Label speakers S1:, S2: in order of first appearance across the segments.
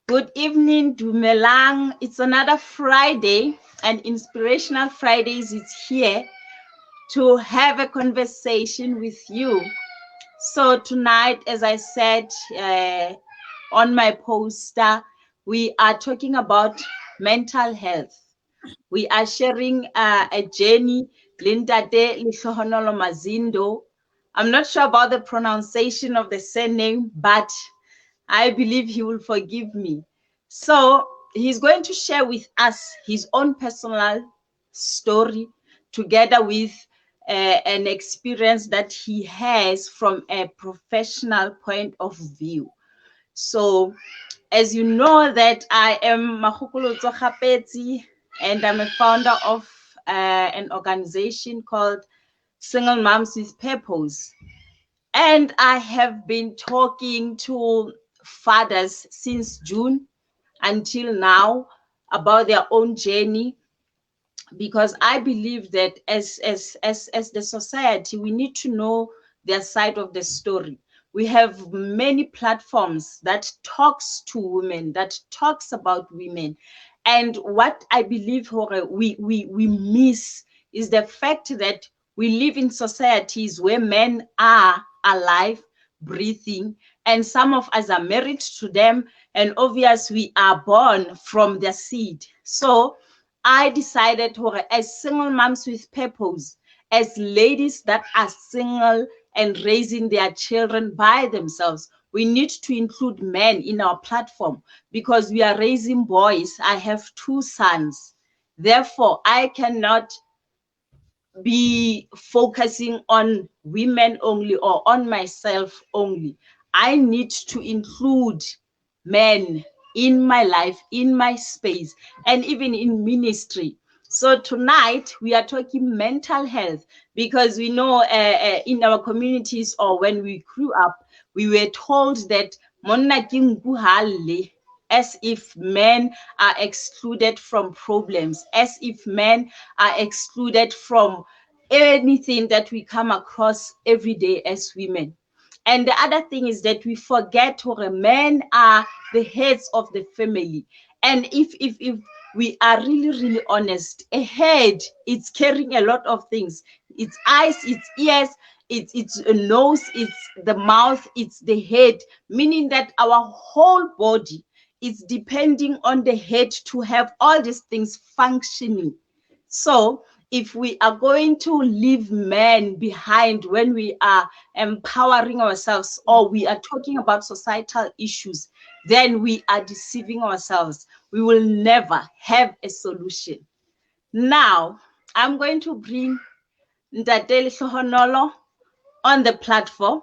S1: Good evening, Dumelang. It's another Friday, and Inspirational Fridays is here to have a conversation with you. So tonight, as I said on my poster, we are talking about mental health. We are sharing a journey, Mr Lehlohonolo Mazindo. I'm not sure about the pronunciation of the surname, but I believe he will forgive me. So he's going to share with us his own personal story together with an experience that he has from a professional point of view. So as you know that I am Mahukulu Tsokapetsi, and I'm a founder of an organization called Single Moms with Purpose. And I have been talking to fathers since June until now about their own journey, because I believe that as the society, we need to know their side of the story. We have many platforms that talks to women, that talks about women. And what I believe we miss is the fact that we live in societies where men are alive, breathing, and some of us are married to them, and obviously we are born from their seed. So I decided as single moms with purpose, as ladies that are single and raising their children by themselves, we need to include men in our platform because we are raising boys. I have 2 sons. Therefore, I cannot be focusing on women only or on myself only. I need to include men in my life, in my space, and even in ministry. So tonight we are talking mental health because we know in our communities or when we grew up, we were told that monna ke nku ha lle, as if men are excluded from problems, as if men are excluded from anything that we come across every day as women. And the other thing is that we forget men are the heads of the family. And if we are really honest, a head, it's carrying a lot of things. It's eyes, it's ears, it's a nose, it's the mouth, it's the head, meaning that our whole body is depending on the head to have all these things functioning. So if we are going to leave men behind when we are empowering ourselves or we are talking about societal issues, then we are deceiving ourselves. We will never have a solution. Now, I'm going to bring Ntate Lehlohonolo on the platform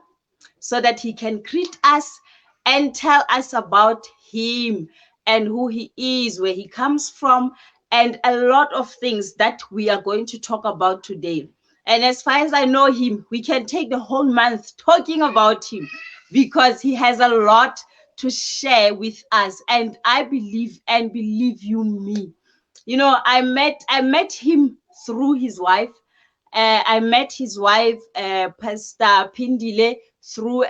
S1: so that he can greet us and tell us about him and who he is, where he comes from, and a lot of things that we are going to talk about today. And as far as I know him, we can take the whole month talking about him because he has a lot to share with us. And I believe, and believe you me, you know, I met him through his wife. I met his wife, Pastor Pindile, through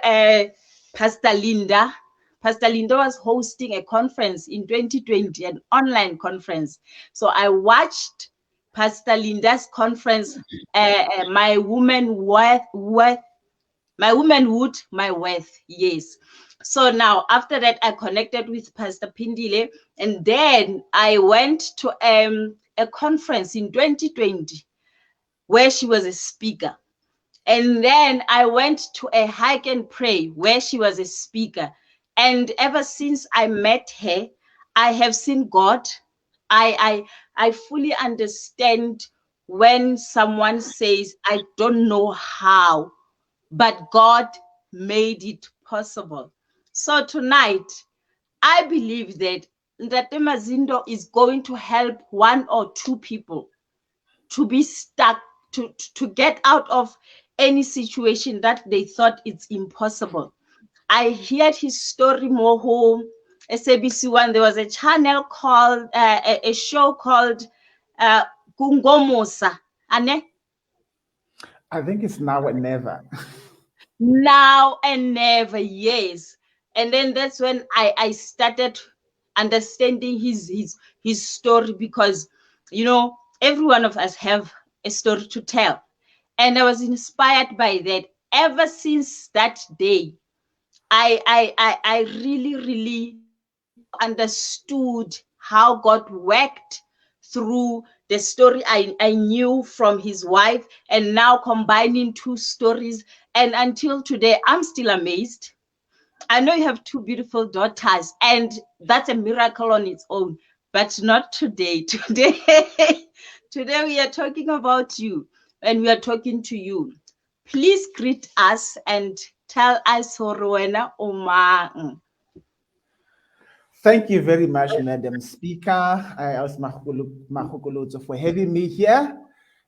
S1: Pastor Linda. Pastor Linda was hosting a conference in 2020, an online conference. So I watched Pastor Linda's conference, My Womanhood, My Worth. Yes. So now after that, I connected with Pastor Pindile, and then I went to a conference in 2020 where she was a speaker. And then I went to a hike and pray where she was a speaker. And ever since I met her, I have seen God. I fully understand when someone says, I don't know how, but God made it possible. So tonight, I believe that Ntate Mazindo is going to help 1 or 2 people to be stuck, to get out of any situation that they thought it's impossible. I heard his story more home. SABC One, there was a channel called, a show called Kungomosa. Ane?
S2: I think it's Now and Never.
S1: Now and Never, yes. And then that's when I started understanding his story, because every one of us have a story to tell. And I was inspired by that. Ever since that day, I really, really understood how God worked through the story I knew from his wife, and now combining two stories. And until today, I'm still amazed. I know you have two beautiful daughters, and that's a miracle on its own, but not today. Today we are talking about you, and we are talking to you. Please greet us and tell us Rowena Omang.
S2: Thank you very much, Madam Speaker. I ask Mahukuluto for having me here.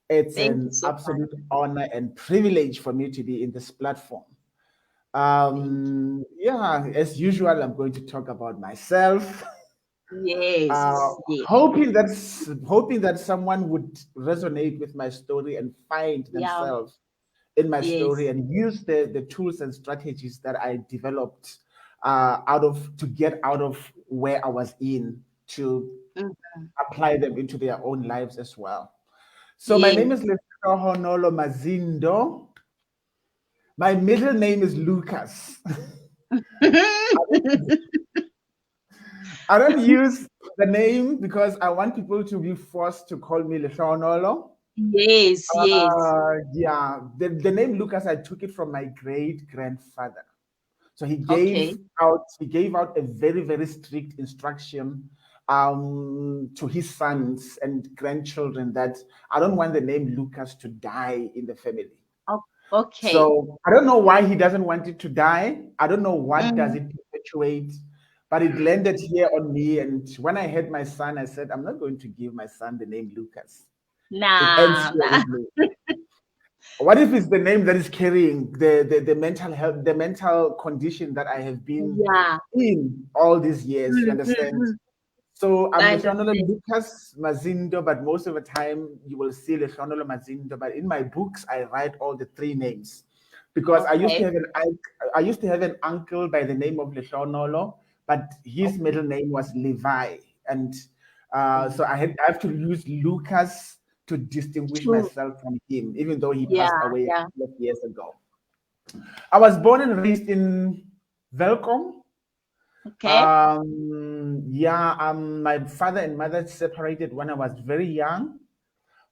S2: It's
S1: Thank you
S2: an
S1: so much.
S2: absolute honor and privilege for me to be in this platform.
S1: Thank you.
S2: Yeah, as usual, I'm going to talk about myself.
S1: Yes, yes,
S2: Hoping that someone would resonate with my story and find
S1: yeah,
S2: themselves in my story
S1: yes.
S2: and use the tools and strategies that I developed to get out of where I was in, to
S1: Mm,
S2: apply them into their own lives as well. So my name is
S1: yes.
S2: Lehlohonolo Mazindo. My middle name is Lucas. I don't use the name because I want people to be forced to call me Lehlohonolo.
S1: Yes, yes.
S2: Yeah, the name Lucas, I took it from my great grandfather. So
S1: Okay.
S2: he gave out a very, very strict instruction to his sons and grandchildren that I don't want the name Lucas to die in the family.
S1: Okay.
S2: So I don't know why he doesn't want it to die. I don't know what does
S1: Mm,
S2: it perpetuate, but it landed here on me. And when I had my son, I said, I'm not going to give my son the name Lucas. It ends
S1: nah,
S2: here
S1: nah.
S2: with me. What if it's the name that is carrying the mental health, the mental condition that I have been
S1: Yeah.
S2: in all these years? You
S1: Mm, mm,
S2: understand?
S1: mm.
S2: So I'm
S1: I
S2: Lehlohonolo
S1: understand.
S2: Lucas Mazindo, but most of the time you will see Lehlohonolo Mazindo. But in my books, I write all the three names because
S1: Okay.
S2: I used to have an uncle by the name of Lehlohonolo, but his
S1: Okay.
S2: middle name was Levi, and so
S1: Mm.
S2: I have to use Lucas to distinguish
S1: True.
S2: myself from him, even though he passed
S1: Yeah,
S2: away a
S1: yeah.
S2: couple of years ago. I was born and raised in Velkom.
S1: Okay.
S2: Yeah, my father and mother separated when I was very young,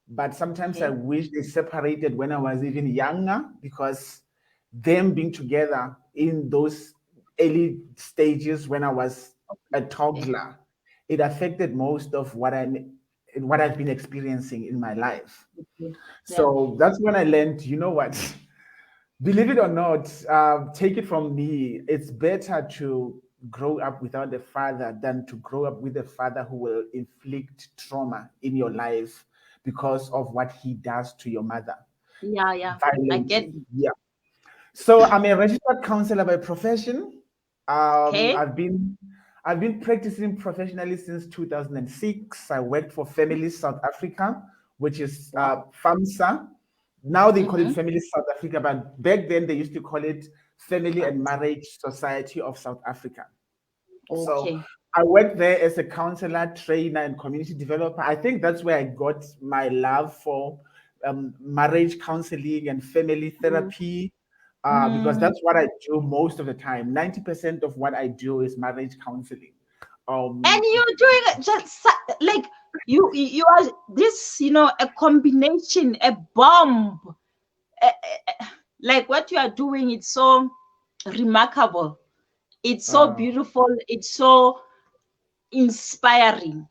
S2: but sometimes I
S1: Okay.
S2: wish they separated when I was even younger because them being together in those early stages when I was a
S1: Okay.
S2: toddler, it affected most of what I've been experiencing in my life.
S1: Okay. Yeah.
S2: So that's when I learned, you know what? Believe it or not, take it from me, it's better to grow up without a father than to grow up with a father who will inflict trauma in your life because of what he does to your mother
S1: Yeah, yeah. I get
S2: violently.
S1: it.
S2: Yeah. So I'm a registered counselor by profession. Um,
S1: Okay.
S2: I've been I've been practicing professionally since 2006. I worked for Families South Africa, which is
S1: Wow.
S2: FAMSA. Now they call it
S1: Mm-hmm.
S2: Families South Africa, but back then they used to call it Family and
S1: Fancy.
S2: Marriage Society of South Africa. So
S1: Okay.
S2: I worked there as a counselor, trainer, and community developer. I think that's where I got my love for marriage counseling and family
S1: Mm.
S2: therapy, because
S1: Mm.
S2: that's what I do most of the time. 90% of what I do is marriage counseling.
S1: And
S2: Um,
S1: you're doing it just like you are this, a combination, a bomb. Like what you are doing, it's so remarkable. It's so
S2: uh,
S1: beautiful. It's so inspiring.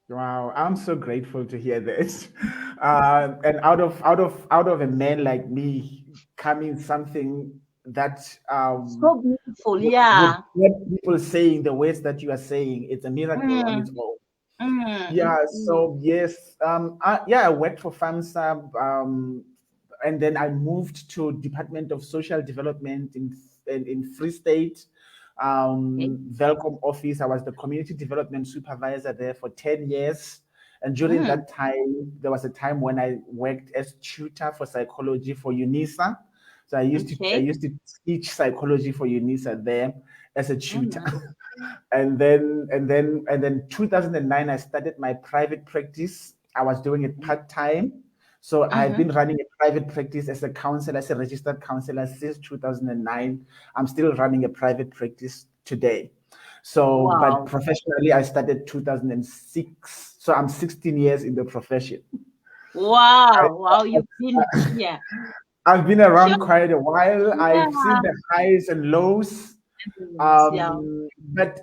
S2: Wow, I'm so grateful to hear this. And out of a man like me coming something that
S1: So beautiful.
S2: would
S1: Yeah.
S2: get people saying the words that you are saying, it's a miracle on its
S1: Mm,
S2: own.
S1: mm,
S2: Yeah,
S1: mm.
S2: so yes, I worked for FAMSA, and then I moved to Department of Social Development in Free State,
S1: Okay.
S2: Velcom office. I was the community development supervisor there for 10 years. And during
S1: Mm,
S2: that time, there was a time when I worked as tutor for psychology for UNISA. So I used
S1: Okay.
S2: to teach psychology for UNISA there as a
S1: Oh,
S2: tutor.
S1: nice.
S2: And then 2009 I started my private practice. I was doing it part-time. So I've
S1: Mm-hmm.
S2: been running a private practice as a counselor, as a registered counselor since 2009. I'm still running a private practice today. So, but
S1: Wow.
S2: professionally, I started 2006. So I'm 16 years in the profession. I,
S1: Wow. Wow. You've been here.
S2: I've been
S1: Sure.
S2: around quite a while. I've seen
S1: Yeah.
S2: the highs and lows.
S1: Yeah.
S2: But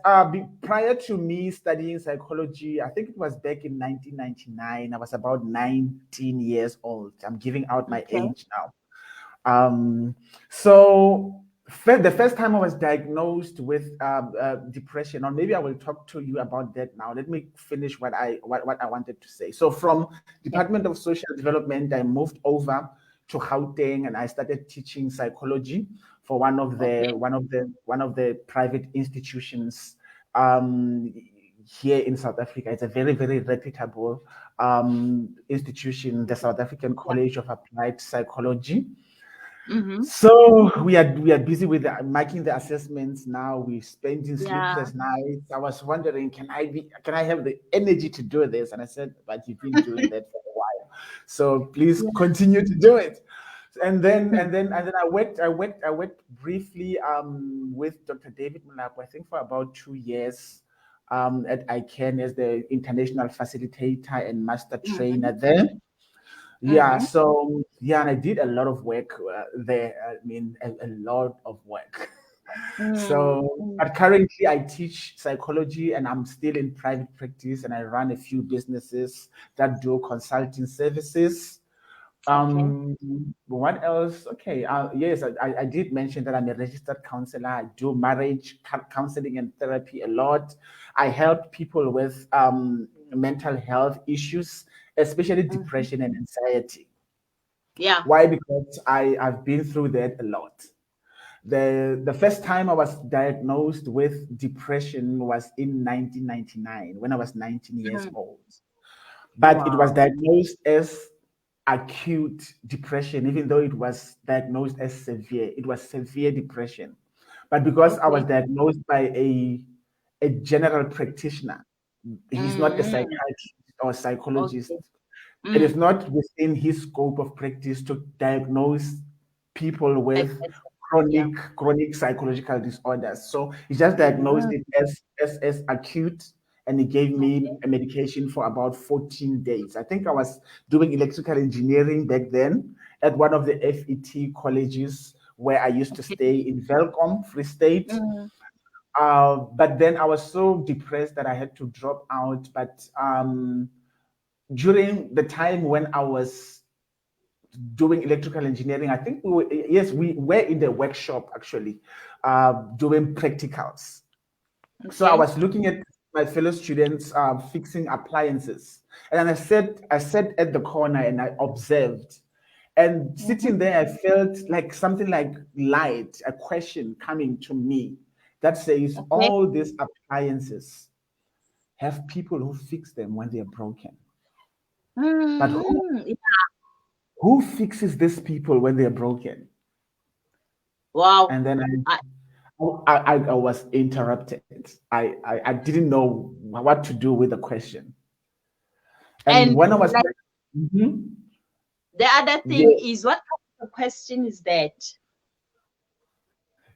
S2: prior to me studying psychology, I think it was back in 1999. I was about 19 years old. I'm giving out my
S1: Okay.
S2: age now. So the first time I was diagnosed with depression, or maybe I will talk to you about that now. Let me finish what I wanted to say. So from
S1: Okay.
S2: Department of Social Development, I moved over to Gauteng and I started teaching psychology for
S1: Okay.
S2: one of the private institutions um, here in South Africa. It's a very, very reputable institution, the South African
S1: Yeah.
S2: College of Applied Psychology.
S1: Mm-hmm.
S2: So we are busy with making the assessments now. We're spending
S1: Yeah.
S2: sleepless nights. I was wondering, can I have the energy to do this? And I said, but you've been doing that for a while, so please
S1: Yeah.
S2: continue to do it. And then I worked briefly with Dr. David Mulapo, I think for about 2 years at ICANN as the international facilitator and master
S1: Mm-hmm.
S2: trainer there. Yeah,
S1: Mm-hmm.
S2: so yeah, and I did a lot of work there. I mean, a lot of work. So,
S1: Mm-hmm.
S2: but currently I teach psychology and I'm still in private practice and I run a few businesses that do consulting services.
S1: Okay.
S2: What else? Okay, yes, I did mention that I'm a registered counselor. I do marriage counseling and therapy a lot. I help people with mental health issues, especially
S1: Mm-hmm.
S2: depression and anxiety.
S1: Yeah.
S2: Why? Because I've been through that a lot. The first time I was diagnosed with depression was in 1999 when I was 19 years
S1: Mm.
S2: old. But it was
S1: Wow.
S2: diagnosed as acute depression, even though it was diagnosed as severe. It was severe depression. But because I was
S1: Okay.
S2: diagnosed by a general practitioner, he's not a
S1: Mm-hmm.
S2: psychiatrist or psychologist.
S1: Okay.
S2: It is
S1: Mm.
S2: not within his scope of practice to diagnose people
S1: I
S2: with
S1: get it. Yeah.
S2: chronic psychological disorders. So he just diagnosed
S1: Mm.
S2: it as acute, and he gave me
S1: Okay.
S2: a medication for about 14 days. I think I was doing electrical engineering back then at one of the FET colleges where I used to
S1: Okay.
S2: stay in Velcom, Free State.
S1: Mm.
S2: But then I was so depressed that I had to drop out. But during the time when I was doing electrical engineering, I think we were in the workshop actually, doing practicals. So I
S1: Okay.
S2: was looking at my fellow students fixing appliances, and then I sat at the corner and I observed. And
S1: Mm-hmm.
S2: sitting there, I felt like something like light, a question coming to me that says,
S1: Okay.
S2: all these appliances have people who fix them when they're broken. But
S1: Mm.
S2: who fixes these people when they're broken?
S1: Wow.
S2: And then
S1: I,
S2: I was interrupted. I didn't know what to do with the question. And
S1: and
S2: when I was
S1: like
S2: Mhm.
S1: the other thing
S2: Yeah,
S1: is, what kind of question is that?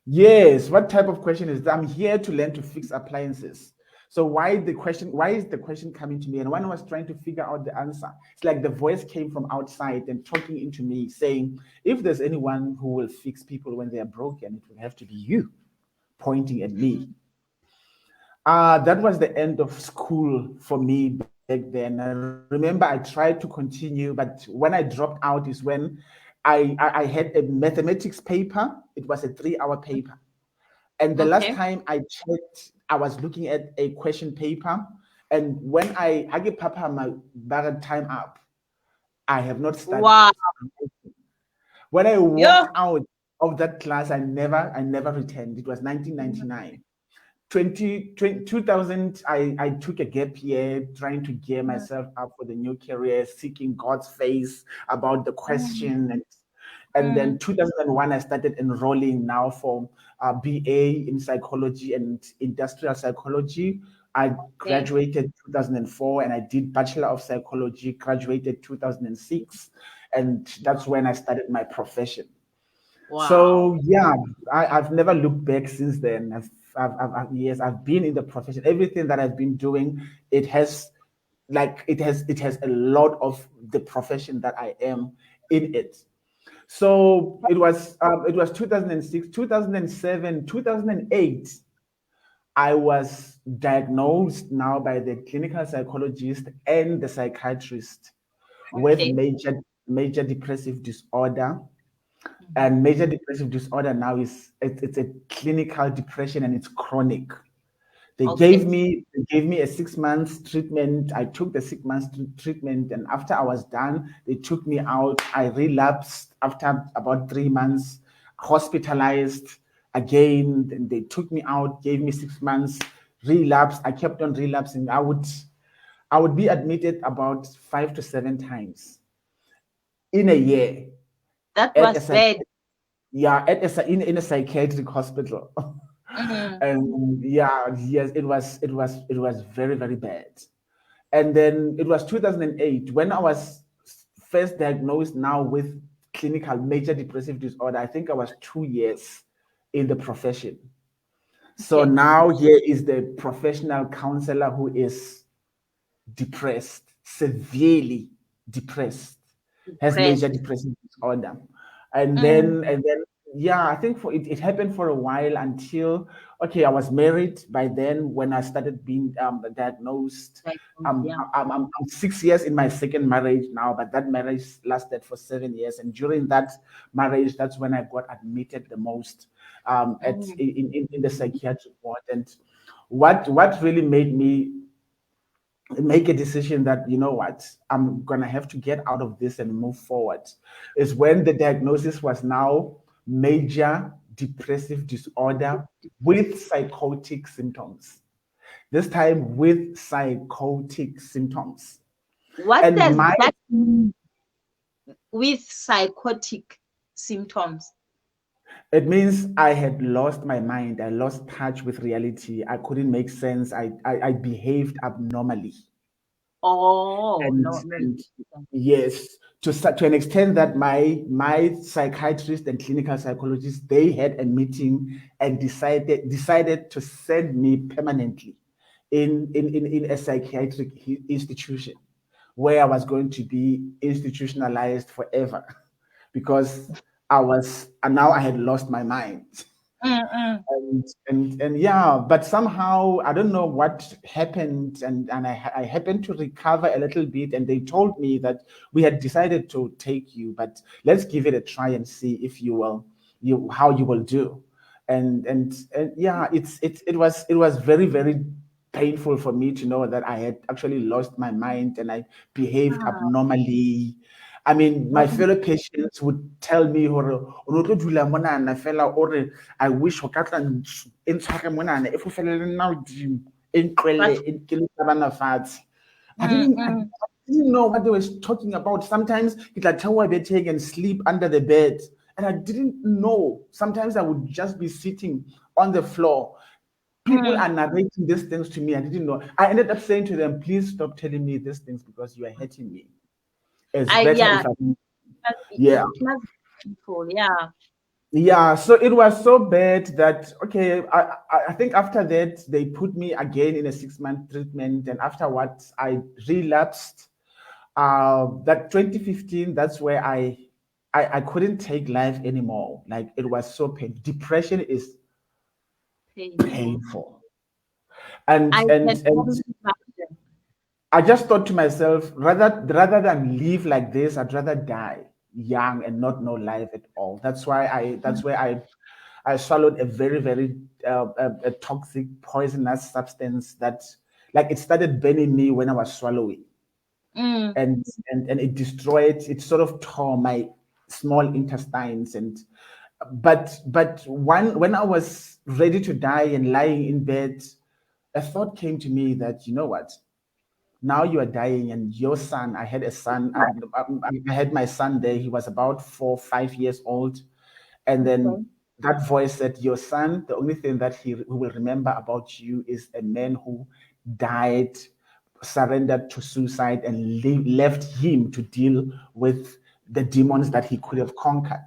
S2: yes, what type of question is that? I'm here to learn to fix appliances. So why is the question coming to me? And when I was trying to figure out the answer, it's like the voice came from outside and talking into me saying, if there's anyone who will fix people when they are broken, it will have to be you, pointing at me. That was the end of school for me back then. I remember I tried to continue, but when I dropped out is when I had a mathematics paper. It was a 3 hour paper. And the last
S1: Okay.
S2: time I checked, I was looking at a question paper. And when I get Papa my bag time up, I have not started.
S1: Wow.
S2: When I
S1: Yeah.
S2: walked out of that class, I never returned. It was 1999. 2000, I took a gap year trying to gear myself up for the new career, seeking God's face about the
S1: Mm.
S2: question. And And then 2001, I started enrolling now for BA in psychology and industrial psychology. I
S1: Okay.
S2: graduated 2004 and I did Bachelor of Psychology, graduated 2006. And that's when I started my profession.
S1: Wow.
S2: So yeah, I've never looked back since then. Yes, I've been in the profession. Everything that I've been doing, it has it has a lot of the profession that I am in it. So it was 2006, 2007, 2008. I was diagnosed now by the clinical psychologist and the psychiatrist with
S1: Okay.
S2: major depressive disorder.
S1: Mhm.
S2: And major depressive disorder now it's a clinical depression and it's chronic.
S1: Okay.
S2: They gave me a 6 months treatment. I took the 6 months treatment, and after I was done, they took me out. I relapsed after about 3 months, hospitalized again. Then they took me out, gave me 6 months, relapsed. I kept on relapsing. I would be admitted about 5 to 7 times in a year
S1: That
S2: at a
S1: was
S2: psych-
S1: bad.
S2: yeah in a psychiatric hospital.
S1: Mm.
S2: And yeah, yes, it was very, very bad. And then it was 2008 when I was first diagnosed now with clinical major depressive disorder. I think I was 2 years in the profession. So
S1: Okay.
S2: now here is the professional counselor who is depressed, severely depressed, has
S1: Depressed.
S2: major depressive disorder. And
S1: Mm.
S2: then yeah, I think for it happened for a while until okay, I was married by then when I started being diagnosed.
S1: Like,
S2: Um,
S1: yeah.
S2: I'm 6 years in my second marriage now, but that marriage lasted for 7 years. And during that marriage, that's when I got admitted the most at
S1: Mm.
S2: in the psychiatric ward. And what really made me make a decision that you know what, I'm gonna have to get out of this and move forward is when the diagnosis was now major depressive disorder with psychotic symptoms, this time with psychotic symptoms.
S1: What
S2: And
S1: does
S2: my
S1: that mean with psychotic symptoms?
S2: it means I had lost my mind, I lost touch with reality, I couldn't make sense, I behaved abnormally.
S1: Oh,
S2: and
S1: no, no.
S2: and yes, to an extent that my psychiatrist and clinical psychologist, they had a meeting and decided to send me permanently in a psychiatric institution where I was going to be institutionalized forever because and now I had lost my mind.
S1: Mm-mm.
S2: And yeah, but somehow I don't know what happened, and I happened to recover a little bit, and they told me that we had decided to take you, but let's give it a try and see if you how you will do. And yeah, it was very, very painful for me to know that I had actually lost my mind and I behaved
S1: Ah,
S2: abnormally. I mean, my
S1: mm,
S2: fellow patients would tell me, "Hore, o no tlo dula monana fela o re, I wish o ka tla e ntshware monana, e fofelele nna hodimo, e
S1: but
S2: ntlwele, ke le tabana fatshe." I
S1: mm,
S2: didn't, I
S1: mm,
S2: didn't know what they were talking about. Sometimes it like tell I take and sleep under the bed. And I didn't know. Sometimes I would just be sitting on the floor. People
S1: mm.
S2: are narrating these things to me. I didn't know. I ended up saying to them, please stop telling me these things because you are hurting me. It's
S1: I
S2: better
S1: yeah,
S2: if I,
S1: it
S2: yeah.
S1: must be painful. Yeah.
S2: Yeah, so it was so bad that okay, I think after that they put me again in a 6 month treatment, and afterwards I relapsed. That 2015, that's where I couldn't take life anymore. Like it was so painful. Depression is
S1: Painful.
S2: painful, and
S1: I
S2: and
S1: can
S2: and
S1: only imagine.
S2: I just thought to myself, rather than live like this, I'd rather die young and not know life at all. That's where I swallowed a very, very a toxic, poisonous substance that, like, it started burning me when I was swallowing,
S1: Mm,
S2: and it destroyed. It sort of tore my small intestines, and but when I was ready to die and lying in bed, a thought came to me that you know what? now you are dying, and your son, I had a son, I had my son there. He was about 4, 5 years old. And
S1: Okay.
S2: then that voice said, your son, the only thing that he will remember about you is a man who died, surrendered to suicide, and left him to deal with the demons that he could have conquered.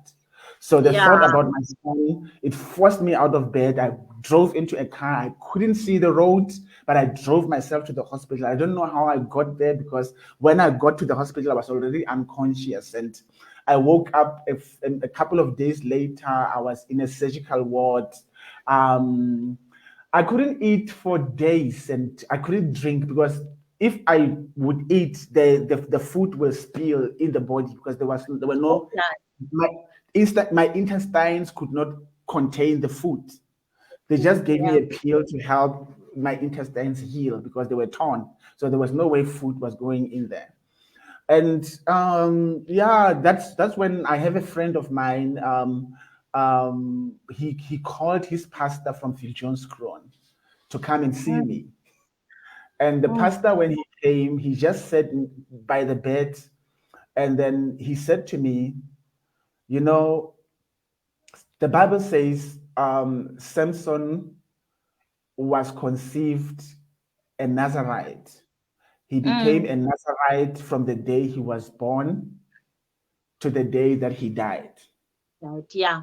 S2: So the thought
S1: Yeah.
S2: about my son, it forced me out of bed. I drove into a car. I couldn't see the road, but I drove myself to the hospital. I don't know how I got there, because when I got to the hospital, I was already unconscious. And I woke up a couple of days later. I was in a surgical ward. Um, I couldn't eat for days, and I couldn't drink, because if I would eat, the food will spill in the body, because there were no,
S1: Okay.
S2: my my intestines could not contain the food. They just gave me
S1: Yeah.
S2: a pill to help my intestines heal, because they were torn. So there was no way food was going in there. And yeah, that's when I have a friend of mine. He called his pastor from Phil Jones Crown to come and see
S1: Mm,
S2: me. And the
S1: mm,
S2: pastor, when he came, he just sat by the bed, and then he said to me, you know, the Bible says Samson was conceived a Nazarite. He became
S1: mm.
S2: a Nazarite from the day he was born to the day that he died.
S1: Right. Yeah.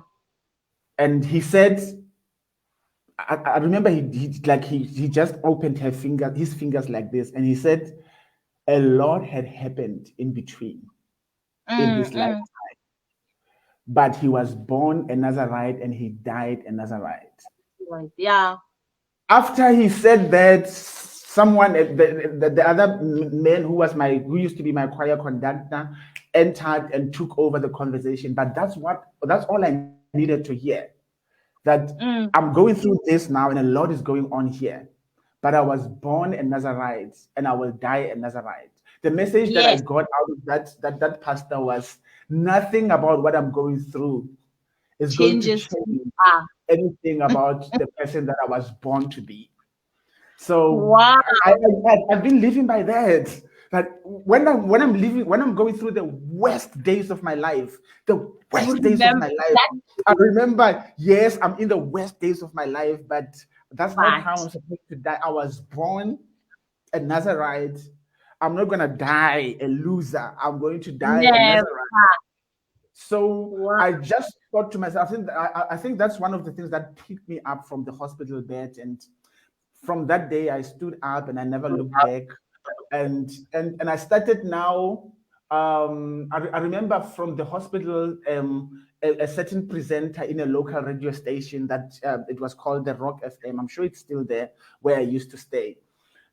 S2: And he said, I remember he just opened his fingers like this, and he said, a lot had happened in between in
S1: Mm,
S2: his life,
S1: mm.
S2: but he was born a Nazarite and he died a Nazarite.
S1: Right. Yeah.
S2: After he said that, someone, the other man who used to be my choir conductor, entered and took over the conversation. But that's all I needed to hear, that I'm
S1: Mm.
S2: going through this now, and a lot is going on here. But I was born a Nazarite, and I will die a Nazarite. The message that I
S1: Yes.
S2: got out of that pastor was, nothing about what I'm going through is going to
S1: Changes.
S2: change
S1: Ah.
S2: anything about the person that I was born to be. So
S1: Wow.
S2: I've been living by that. That when I'm going through the worst days of my life, the
S1: You
S2: worst days of
S1: remember
S2: my life,
S1: that
S2: I remember, yes, I'm in the worst days of my life, but that's not how
S1: part.
S2: I'm supposed to die. I was born a Nazarite. I'm not gonna die a loser. I'm going to die a
S1: Never.
S2: Nazarite. So
S1: Wow.
S2: I just thought to myself, I think that's one of the things that picked me up from the hospital bed. And from that day, I stood up and I never looked back. And I started now. I remember from the hospital, a certain presenter in a local radio station that it was called the Rock FM. I'm sure it's still there where I used to stay.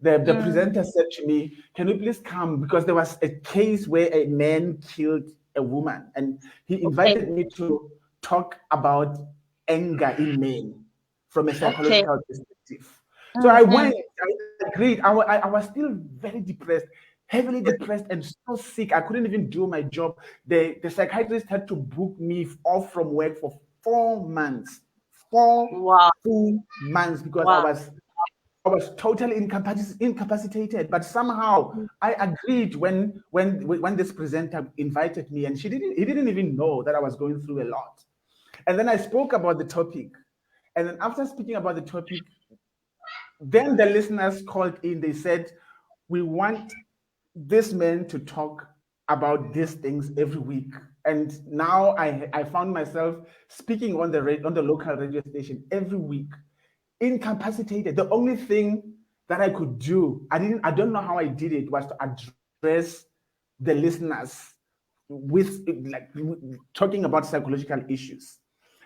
S2: The
S1: Mm.
S2: presenter said to me, "Can you please come?" Because there was a case where a man killed a woman, and he
S1: Okay.
S2: invited me to talk about anger in men from a
S1: Okay.
S2: psychological perspective. So
S1: Mm,
S2: I
S1: mm.
S2: went, I agreed. I was still very depressed, heavily depressed, and so sick. I couldn't even do my job. The psychiatrist had to book me off from work for 4 months, four
S1: Wow.
S2: full months, because
S1: Wow.
S2: I was totally incapacitated. But somehow I agreed when this presenter invited me, and he didn't even know that I was going through a lot. And then I spoke about the topic. And then after speaking about the topic, then the listeners called in. They said, we want this man to talk about these things every week. And now I found myself speaking on on the local radio station every week, incapacitated. The only thing that I could do, I don't know how I did it, was to address the listeners talking about psychological issues.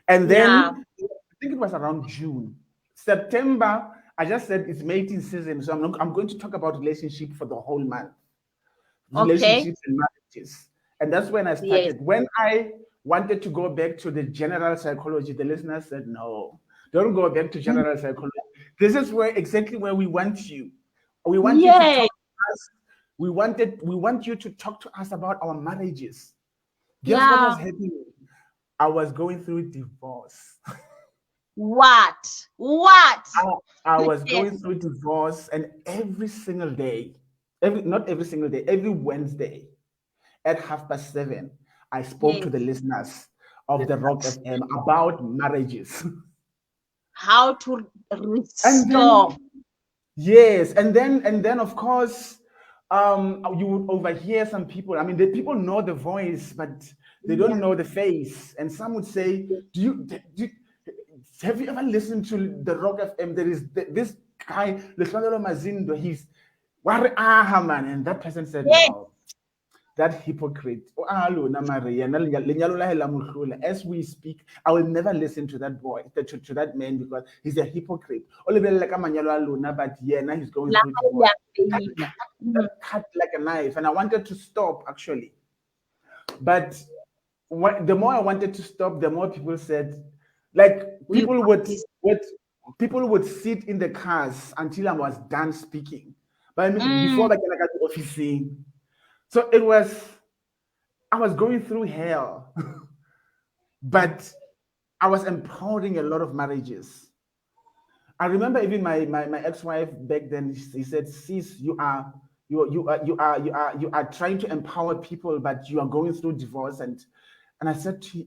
S2: And
S1: Yeah.
S2: then I think it was around June, September. I just said it's mating season, so I'm going to talk about relationship for the whole month,
S1: Okay.
S2: relationships and marriages. And that's when I
S1: Yes.
S2: started. When I wanted to go back to the general psychology, the listeners said, no, don't go back to
S1: Mm.
S2: general psychology. This is exactly where we want you. We want you to
S1: Yes.
S2: talk to us. We want you to talk to us about our marriages. Guess what was
S1: Yeah.
S2: happening? I was going through divorce.
S1: What? What?
S2: I, I was
S1: Yes.
S2: going through divorce, and every single day, not every single day, every Wednesday at 7:30, I spoke to the
S1: Yes.
S2: listeners of the Rock FM about marriages.
S1: How to
S2: And
S1: restore.
S2: then, yes, and then of course, you would overhear some people. I mean, the people know the voice, but they don't
S1: Yeah.
S2: know the face. And some would say, have you ever listened to the Rock FM? There is this guy, Lehlohonolo Mazindo. He's man, and that person said
S1: Yes.
S2: no. That hypocrite. As we speak, I will never listen to that boy, to that man, because he's a hypocrite. But yeah, now he's going through divorce. That cut like a knife, and I wanted to stop actually. But the more I wanted to stop, the more people said, like
S1: We
S2: people would sit in the cars until I was done speaking. But I mean, before I got the office, so I was going through hell, but I was empowering a lot of marriages. I remember even my ex-wife back then, he said, sis, you are trying to empower people, but you are going through divorce. And I said to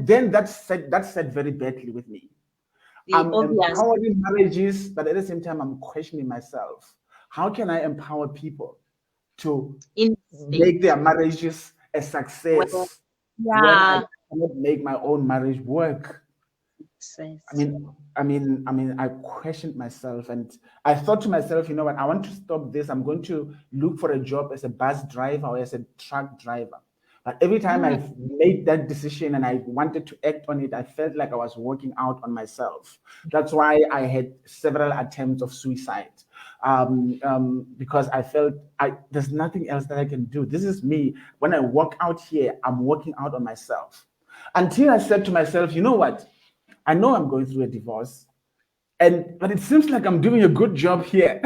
S2: then that said very badly with me. I'm
S1: obvious.
S2: empowering marriages, but at the same time, I'm questioning myself. How can I empower people to make their marriages a success when I cannot make my own marriage work? I questioned myself, and I thought to myself, you know what, I want to stop this. I'm going to look for a job as a bus driver or as a truck driver. But every time I made that decision and I wanted to act on it, I felt like I was working out on myself. That's why I had several attempts of suicide, because I felt there's nothing else that I can do. This is me. When I walk out here, I'm working out on myself. Until I said to myself, you know what? I know I'm going through a divorce, but it seems like I'm doing a good job here.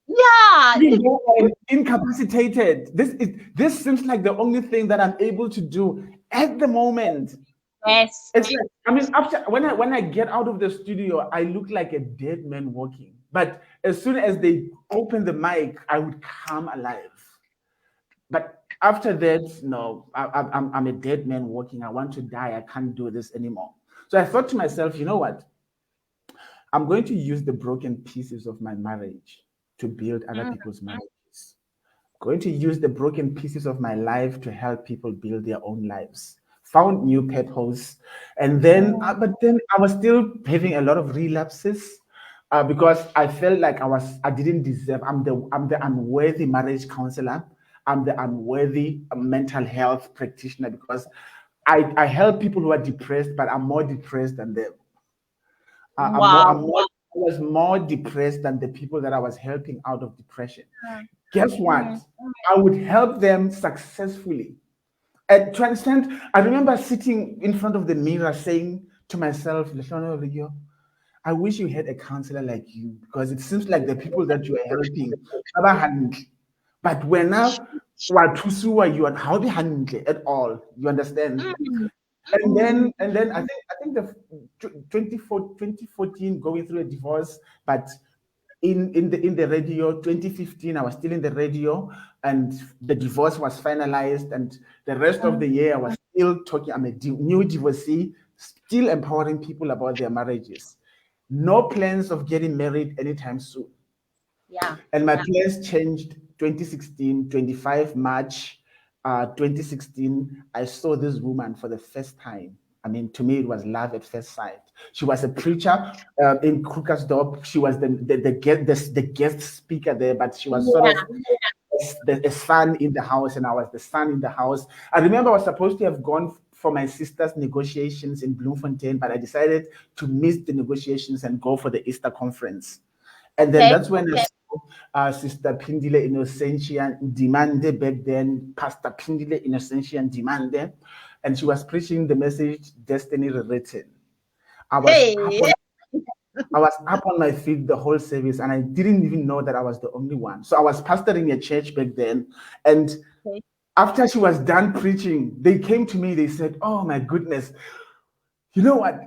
S1: Yeah.
S2: Even though I'm incapacitated, this seems like the only thing that I'm able to do at the moment.
S1: Yes.
S2: It's like, after when I get out of the studio, I look like a dead man walking. But as soon as they open the mic, I would come alive. But after that, no, I'm a dead man walking. I want to die. I can't do this anymore. So I thought to myself, you know what? I'm going to use the broken pieces of my marriage to build other people's marriages. I'm going to use the broken pieces of my life to help people build their own lives. Found new purpose, and then, but then I was still having a lot of relapses. Because I felt like I didn't deserve. I'm the unworthy marriage counselor. I'm the unworthy mental health practitioner, because I help people who are depressed, but I'm more depressed than them. I was more depressed than the people that I was helping out of depression. Guess what? I would help them successfully. And to understand, I remember sitting in front of the mirror saying to myself, Lehlohonolo, I wish you had a counselor like you, because it seems like the people that you are helping, but when now you are how at all. You understand? And then I think the 2014 going through a divorce, but in the radio 2015 I was still in the radio, and the divorce was finalized, and the rest of the year I was still talking. I'm a new divorcee, still empowering people about their marriages. No plans of getting married anytime soon. And my plans changed 2016, 25 March 2016. I saw this woman for the first time. I mean, to me, it was love at first sight. She was a preacher in Krugersdorp. She was the guest speaker there, but she was sort of the son in the house, and I was the son in the house. I remember I was supposed to have gone for my sister's negotiations in Bloemfontein, but I decided to miss the negotiations and go for the Easter conference. And then that's when I saw Sister Pindile Innocentia Demande back then, Pastor Pindile Innocentia Demande, and she was preaching the message, Destiny Written. I was up on my feet the whole service, and I didn't even know that I was the only one. So I was pastoring a church back then, and after she was done preaching, they came to me, they said, oh my goodness, you know what?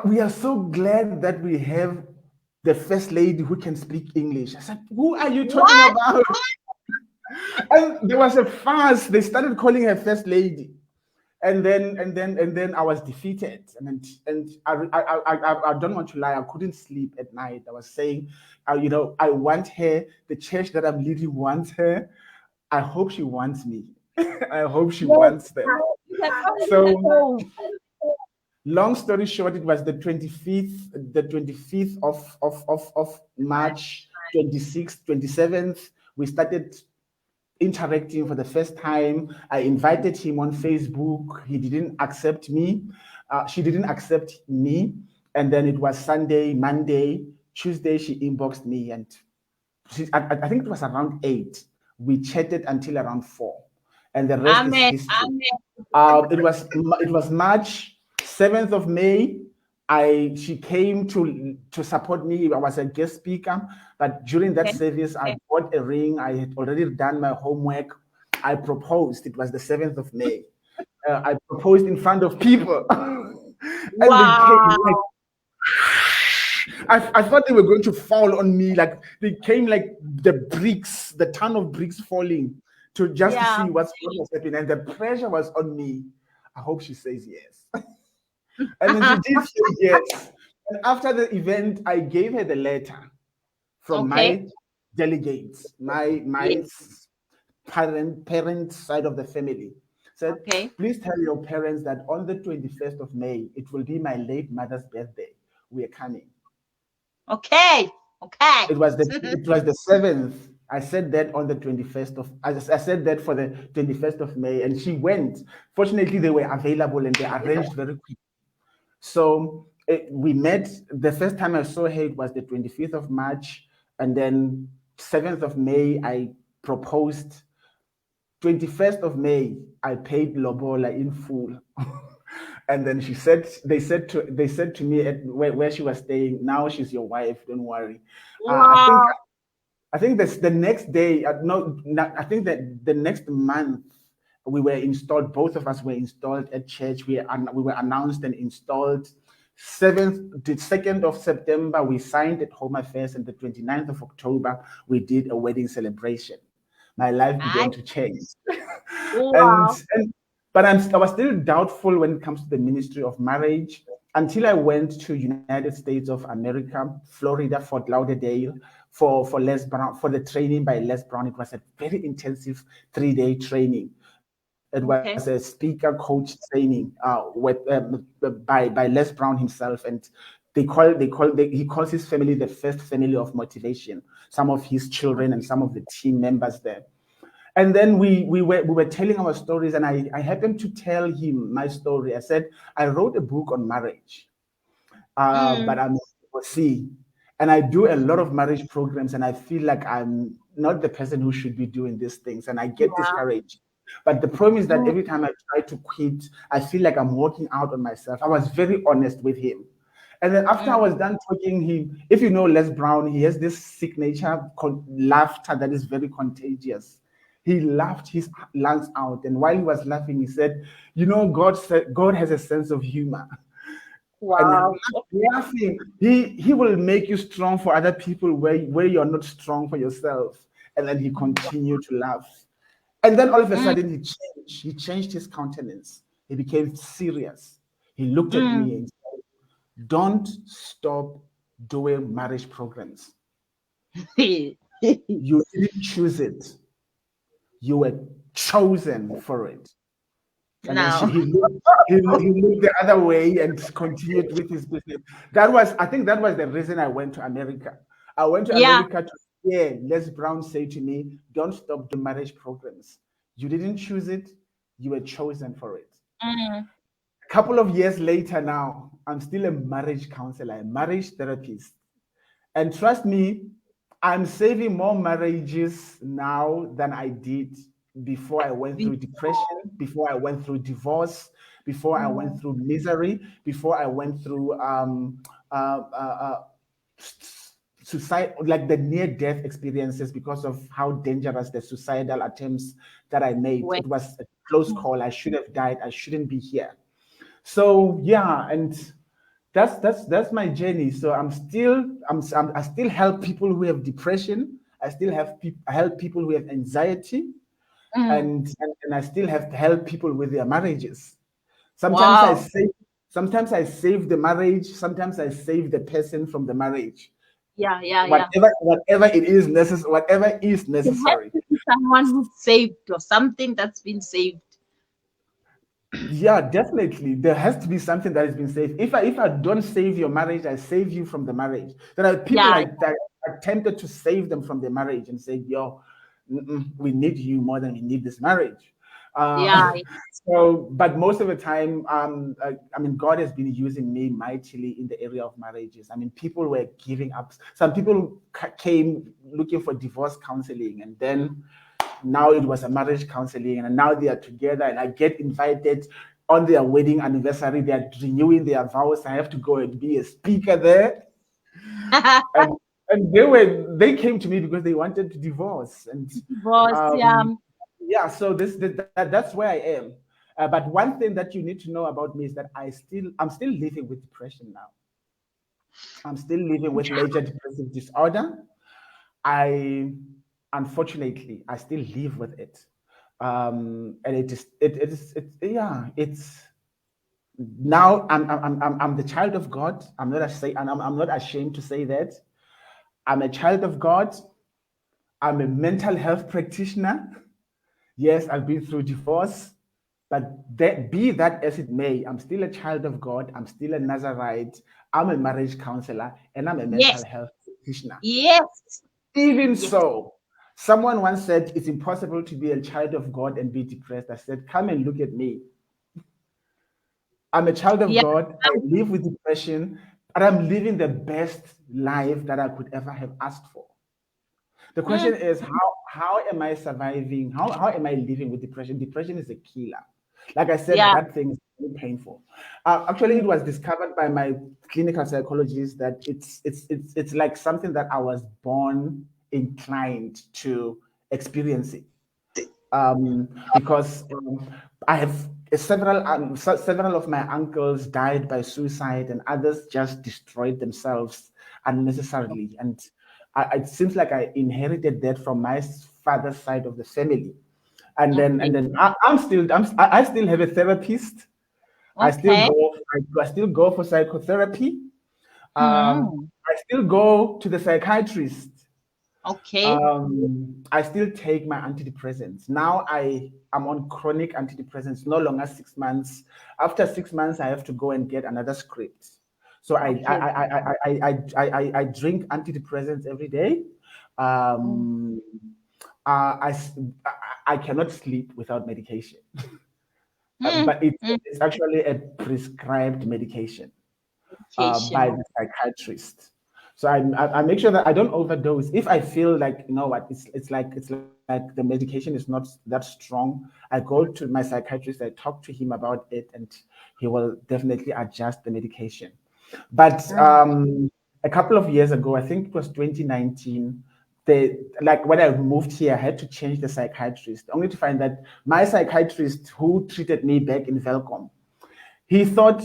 S2: We are so glad that we have the first lady who can speak English. I said, who are you talking
S1: What?
S2: about? And there was a fuss. They started calling her first lady. And then I was defeated, and I don't want to lie. I couldn't sleep at night. I was saying, I want her. The church that I'm leading wants her. I hope she wants me. I hope she
S1: Yes.
S2: wants them.
S1: You can only
S2: So,
S1: hope.
S2: long story short, it was the 25th of March, 26th, 27th. We started interacting for the first time. I invited him on Facebook. He didn't accept me. She didn't accept me. And then it was Sunday, Monday, Tuesday, she inboxed me. And I think it was around 8. We chatted until around 4. And the rest is
S1: Amen.
S2: history. It was March 7th of May. She came to support me. I was a guest speaker, but during that
S1: Okay.
S2: service, I bought a ring. I had already done my homework. I proposed. It was the 7th of May. I proposed in front of people, and they came.
S1: Wow.
S2: I thought they were going to fall on me. Like they came like the ton of bricks falling to just to
S1: Yeah.
S2: see what was happening, and the pressure was on me. I hope she says yes. And then she did say yes. And after the event, I gave her the letter from
S1: Okay.
S2: my delegates, my
S1: Yes.
S2: parent side of the family. Said,
S1: Okay.
S2: please tell your parents that on the 21st of May, it will be my late mother's birthday. We are coming.
S1: Okay. Okay.
S2: It was the 7th. I said that on the 21st of I said that for the 21st of May, and she went. Fortunately, they were available and they arranged very quickly. So we met. The first time I saw her, it was the 25th of March, and then 7th of May, I proposed. 21st of May, I paid Lobola in full. And then they said to me at where she was staying, now she's your wife, don't worry. Uh, I think
S1: Wow.
S2: I think that's the next day. No, I think that the next month we were installed. Both of us were installed at church. We were announced and installed. The 2nd of September, we signed at Home Affairs, and the 29th of October, we did a wedding celebration. My life began
S1: I,
S2: to change. and,
S1: wow.
S2: and but I was still doubtful when it comes to the ministry of marriage until I went to United States of America, Florida, Fort Lauderdale, for Les Brown, for the training by Les Brown. It was a very intensive 3-day training. It was a
S1: Okay.
S2: speaker coach training by Les Brown himself, and he calls his family the first family of motivation. Some of his children and some of the team members there. And then we were telling our stories, and I happened to tell him my story. I said I wrote a book on marriage, but
S1: Mm.
S2: I'm see, and I do a lot of marriage programs, and I feel like I'm not the person who should be doing these things, and I get
S1: Yeah.
S2: discouraged. But the problem is that
S1: Mm.
S2: every time I try to quit, I feel like I'm working out on myself. I was very honest with him. And then after I
S1: Mm.
S2: was done talking, if you know Les Brown, he has this signature laughter that is very contagious. He laughed his lungs out, and while he was laughing, he said, God has a sense of humor." And
S1: Wow.
S2: laughing, he will make you strong for other people where you're not strong for yourself. And then he continued to laugh. And then all of a
S1: Mm.
S2: sudden he changed his countenance. He became serious. He looked at
S1: Mm.
S2: me and said, don't stop doing marriage programs. You didn't choose it. You were chosen for it. And then
S1: No.
S2: he looked the other way and continued with his business. I think that was the reason I went to America. I went to
S1: Yeah.
S2: America to hear Les Brown say to me, don't stop the marriage programs. You didn't choose it, you were chosen for it.
S1: Mm.
S2: A couple of years later now, I'm still a marriage counselor, a marriage therapist. And trust me, I'm saving more marriages now than I did before I went through depression, before I went through divorce, before I went
S1: Mm.
S2: through misery, before I went through suicide, like the near death experiences because of how dangerous the suicidal attempts that I made.
S1: Wait.
S2: It was a close call. I should have died. I shouldn't be here. So, yeah. And that's my journey. So I still help people who have depression. I still help people who have anxiety,
S1: Mm.
S2: and I still have to help people with their marriages. Sometimes I
S1: Wow.
S2: save sometimes I save the marriage, sometimes I save the person from the marriage.
S1: Yeah, yeah, yeah.
S2: Whatever it is necessary, whatever is
S1: There has
S2: necessary.
S1: to be someone who's saved or something that's been saved.
S2: Yeah, definitely. There has to be something that has been saved. If I don't save your marriage, I save you from the marriage. There are people
S1: Yeah,
S2: like that are tempted to save them from the marriage and say, "Yo, we need you more than we need this marriage."
S1: yeah,
S2: So, but most of the time, I mean, God has been using me mightily in the area of marriages. I mean, people were giving up. Some people came looking for divorce counseling, and then now it was a marriage counseling, and now they are together, and I get invited on their wedding anniversary. They are renewing their vows. I have to go and be a speaker there.
S1: yeah.
S2: And they came to me because they wanted to divorce. And
S1: Divorce, yeah.
S2: yeah, so that's where I am. But one thing that you need to know about me is that I'm still living with depression now. I'm still living with major depressive disorder. I Unfortunately, I still live with it. And yeah, it's now I'm the child of God. I'm not ashamed to say that. I'm a child of God. I'm a mental health practitioner. Yes, I've been through divorce, but be that as it may, I'm still a child of God. I'm still a Nazarite. I'm a marriage counselor, and I'm a mental
S1: Yes,
S2: health practitioner.
S1: yes,
S2: Even
S1: yes.
S2: so, someone once said it's impossible to be a child of God and be depressed. I said, come and look at me. I'm a child of
S1: Yeah.
S2: God. I live with depression, but I'm living the best life that I could ever have asked for. The question
S1: Mm,
S2: is, how am I surviving? How am I living with depression? Depression is a killer. Like I said,
S1: yeah.
S2: that thing is very painful. Actually, it
S1: Mm,
S2: was discovered by my clinical psychologist that it's like something that I was born inclined to experiencing. Because I have several of my uncles died by suicide, and others just destroyed themselves unnecessarily. And it seems like I inherited that from my father's side of the family.
S1: okay.
S2: I still have a therapist.
S1: Okay.
S2: I still go for psychotherapy.
S1: Mm,
S2: I still go to the psychiatrist.
S1: okay.
S2: I still take my antidepressants. Now I am on chronic antidepressants, no longer 6 months. After 6 months, I have to go and get another script. So
S1: Okay.
S2: I drink antidepressants every day.
S1: Mm,
S2: Um, I, s- I cannot sleep without medication,
S1: mm,
S2: but
S1: mm,
S2: it's actually a prescribed medication by
S1: medication.
S2: the psychiatrist. So I make sure that I don't overdose. If I feel like, you know what, it's like the medication is not that strong, I go to my psychiatrist, I talk to him about it, and he will definitely adjust the medication. But
S1: Mm,
S2: a couple of years ago, I think it was 2019, like when I moved here, I had to change the psychiatrist, only to find that my psychiatrist who treated me back in Velcom, he thought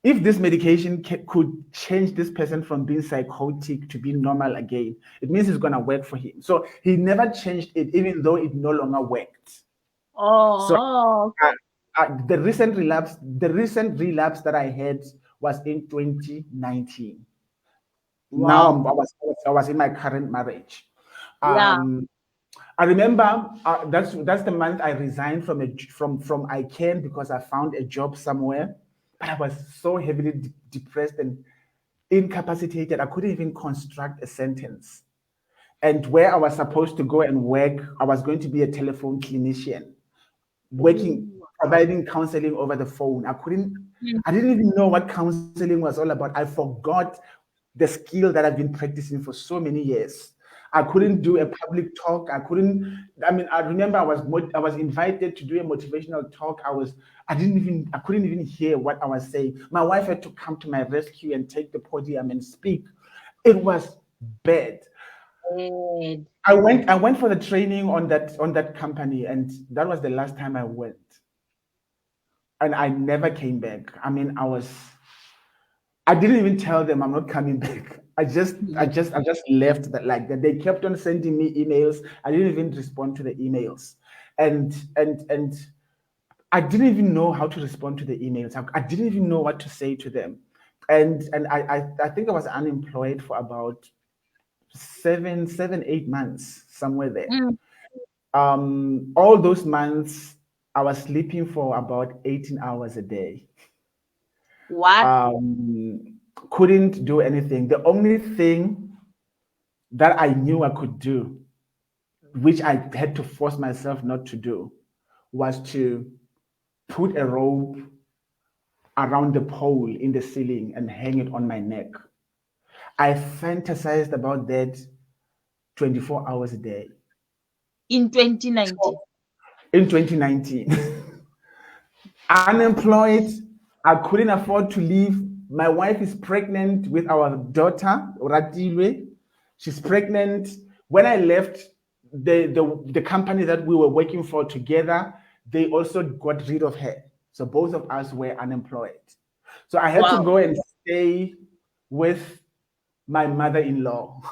S2: if this medication could change this person from being psychotic to being normal again, it means it's going to work for him. So he never changed it, even though it no longer worked. So
S1: oh,
S2: uh, the recent relapse that I had was in 2019. Now
S1: wow.
S2: I was in my current marriage.
S1: Yeah.
S2: Um, I remember that's the month I resigned from ICANN because I found a job somewhere, but I was so heavily depressed and incapacitated. I couldn't even construct a sentence. And where I was supposed to go and work, I was going to be a telephone clinician, working,
S1: Ooh.
S2: providing counseling over the phone.
S1: Mm,
S2: I didn't even know what counseling was all about. I forgot the skill that I've been practicing for so many years. I couldn't do a public talk. I mean, I remember I was invited to do a motivational talk. I couldn't even hear what I was saying. My wife had to come to my rescue and take the podium and speak. It was bad.
S1: good.
S2: I went for the training on that company, and that was the last time I went. And I never came back. I mean, I didn't even tell them I'm not coming back. I just left that like that. They kept on sending me emails. I didn't even respond to the emails. And I didn't even know how to respond to the emails. I didn't even know what to say to them. And I think I was unemployed for about 8 months, somewhere there.
S1: Mm.
S2: All those months I was sleeping for about 18 hours a day.
S1: What?
S2: Couldn't do anything. The only thing that I knew I could do, which I had to force myself not to do, was to put a rope around the pole in the ceiling and hang it on my neck. I fantasized about that 24 hours a day.
S1: In 2019.
S2: So in 2019, unemployed, I couldn't afford to leave. My wife is pregnant with our daughter, Ratilwe. She's pregnant. When I left the company that we were working for together, they also got rid of her. So both of us were unemployed. So I had to
S1: Wow.
S2: go and stay with my mother-in-law.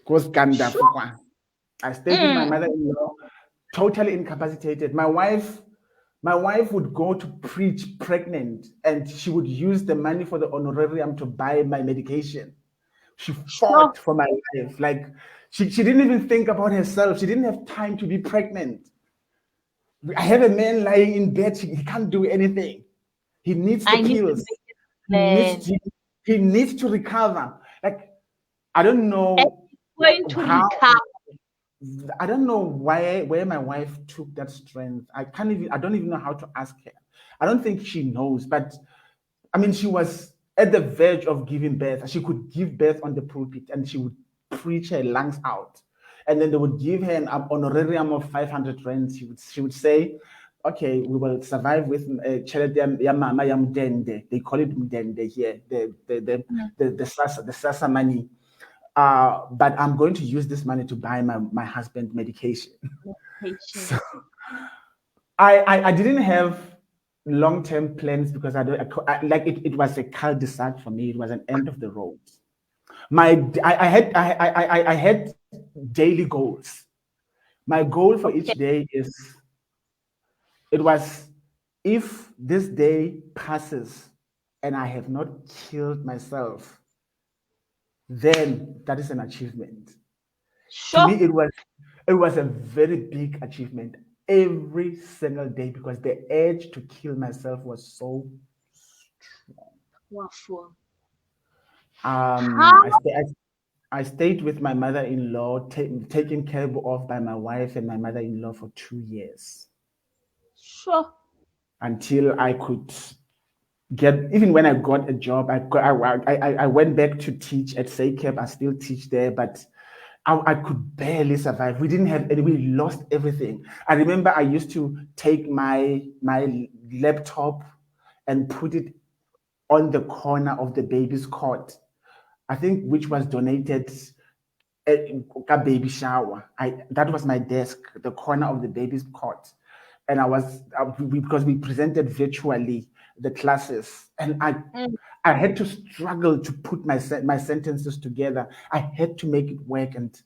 S1: Sure.
S2: I stayed with my
S1: Mm.
S2: mother-in-law, totally incapacitated. My wife would go to preach pregnant, and she would use the money for the honorarium to buy my medication. She
S1: Sure.
S2: fought for my life. Like she didn't even think about herself. She didn't have time to be pregnant. I have a man lying in bed. He can't do anything. He needs the
S1: I need to
S2: pills.
S1: make it
S2: He needs
S1: plan.
S2: to, he needs to recover. Like I don't
S1: And
S2: know
S1: it's going to
S2: how.
S1: recover.
S2: I don't know where my wife took that strength. I don't even know how to ask her. I don't think she knows, but I mean, she was at the verge of giving birth. She could give birth on the pulpit and she would preach her lungs out. And then they would give her an honorarium of 500 rand. She would say, okay, we will survive with chelete ya mama ya mdende. They call it mdende here,
S1: Mm.
S2: the sasa money. But I'm going to use this money to buy my husband medication.
S1: Medication.
S2: So I didn't have long-term plans because like it was a cul-de-sac for me. It was an end of the road. I had daily goals. My goal for
S1: Okay.
S2: each day is it was if this day passes and I have not killed myself, then that is an achievement. To me,
S1: Sure.
S2: it was a very big achievement every single day because the urge to kill myself was so strong.
S1: Wonderful.
S2: I,
S1: How?
S2: stay, I stayed with my mother-in-law, taken care of by my wife and my mother-in-law for 2 years
S1: Sure.
S2: until I could get. Even when I got a job, I went back to teach at SACAP. I still teach there, but I could barely survive. We didn't have any. We lost everything. I remember I used to take my laptop and put it on the corner of the baby's cot. I think which was donated at a baby shower. That was my desk, the corner of the baby's cot, and because we presented virtually the classes, and I
S1: Mm.
S2: I had to struggle to put my sentences together. I had to make it work, and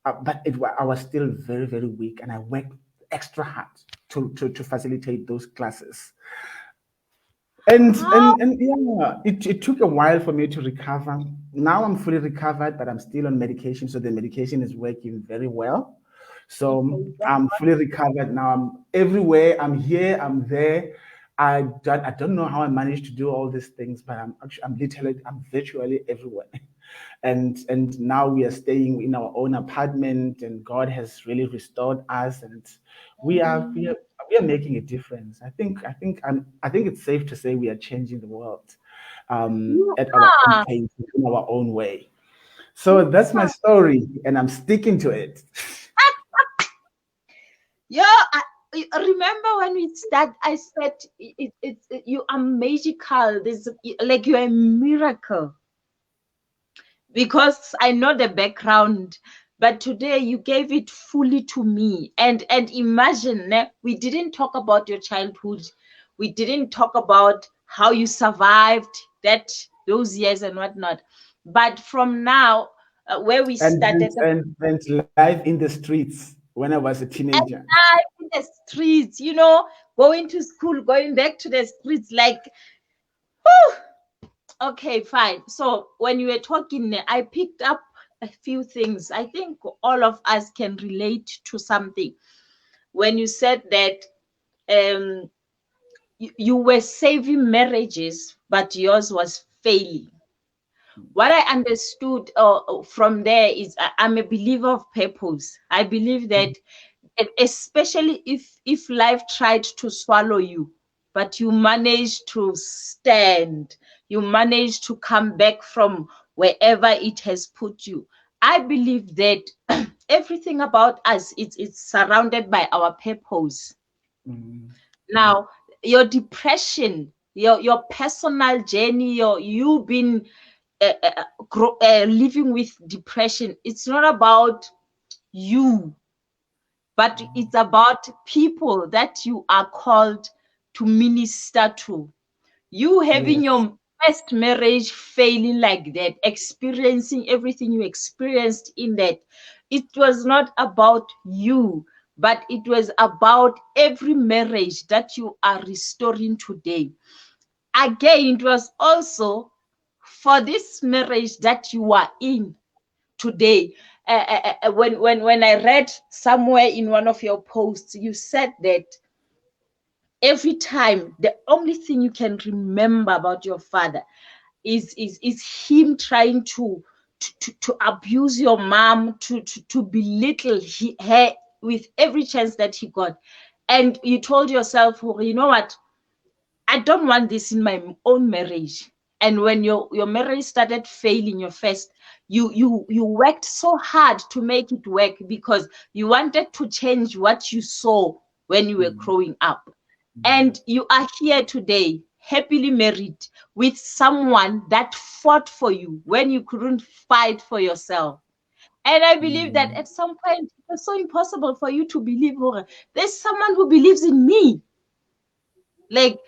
S2: but I was still very very weak, and I worked extra hard to facilitate those classes. And
S1: How?
S2: and and yeah, it took a while for me to recover. Now I'm fully recovered, but I'm still on medication, so the medication is working very well. So
S1: Okay. That's
S2: I'm fully recovered now. I'm everywhere. I'm here. I'm there. I don't know how I managed to do all these things, but I'm virtually everywhere. And now we are staying in our own apartment, and God has really restored us, and we are we
S1: mm,
S2: are we are making a difference. I think it's safe to say we are changing the world
S1: you
S2: at our own
S1: are.
S2: pace, in our own way. So
S1: You
S2: that's my
S1: are.
S2: story, and I'm sticking to it.
S1: Yeah. I remember when we start, I said you are magical. There's like you're a miracle because I know the background, but today you gave it fully to me. And imagine we didn't talk about your childhood. We didn't talk about how you survived those years and whatnot. But from now, where we started,
S2: and life in the streets when I was a teenager.
S1: in the streets, going to school, going back to the streets, like, okay, fine. So when you were talking, I picked up a few things. I think all of us can relate to something. When you said that you were saving marriages, but yours was failing. What I understood from there is I'm a believer of purpose. I believe that, especially if life tried to swallow you, but you managed to stand, you managed to come back from wherever it has put you. I believe that everything about us, it's surrounded by our purpose. Now, your depression, your personal journey, you been living with depression, it's not about you, but it's about people that you are called to minister to. You having your first marriage failing like that, experiencing everything you experienced in that, it was not about you, but it was about every marriage that you are restoring today. Again, it was also for this marriage that you are in today. When I read somewhere in one of your posts, you said that every time the only thing you can remember about your father is him trying to abuse your mom, to belittle her with every chance that he got. And you told yourself, oh, you know what, I don't want this in my own marriage. And when your marriage started failing, your first, you worked so hard to make it work because you wanted to change what you saw when you were growing up. And you are here today, happily married with someone that fought for you when you couldn't fight for yourself. And I believe that at some point, it was so impossible for you to believe, oh, there's someone who believes in me. Like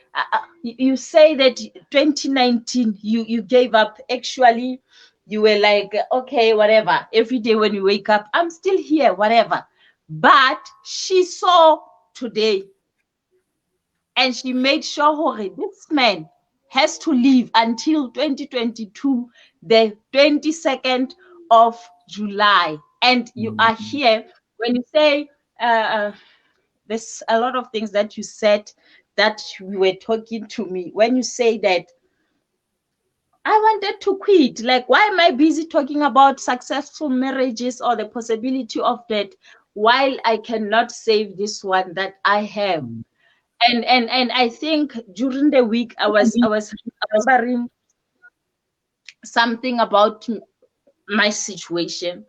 S1: you say that 2019 you gave up. Actually, you were like, okay, whatever, every day when you wake up, I'm still here, whatever. But she saw today, and she made sure this man has to live until 2022, the 22nd of July. And you are here. When you say there's a lot of things that you said that you were talking to me. When you say that I wanted to quit, like, why am I busy talking about successful marriages or the possibility of that while I cannot save this one that I have? And I think during the week I was remembering something about my situation.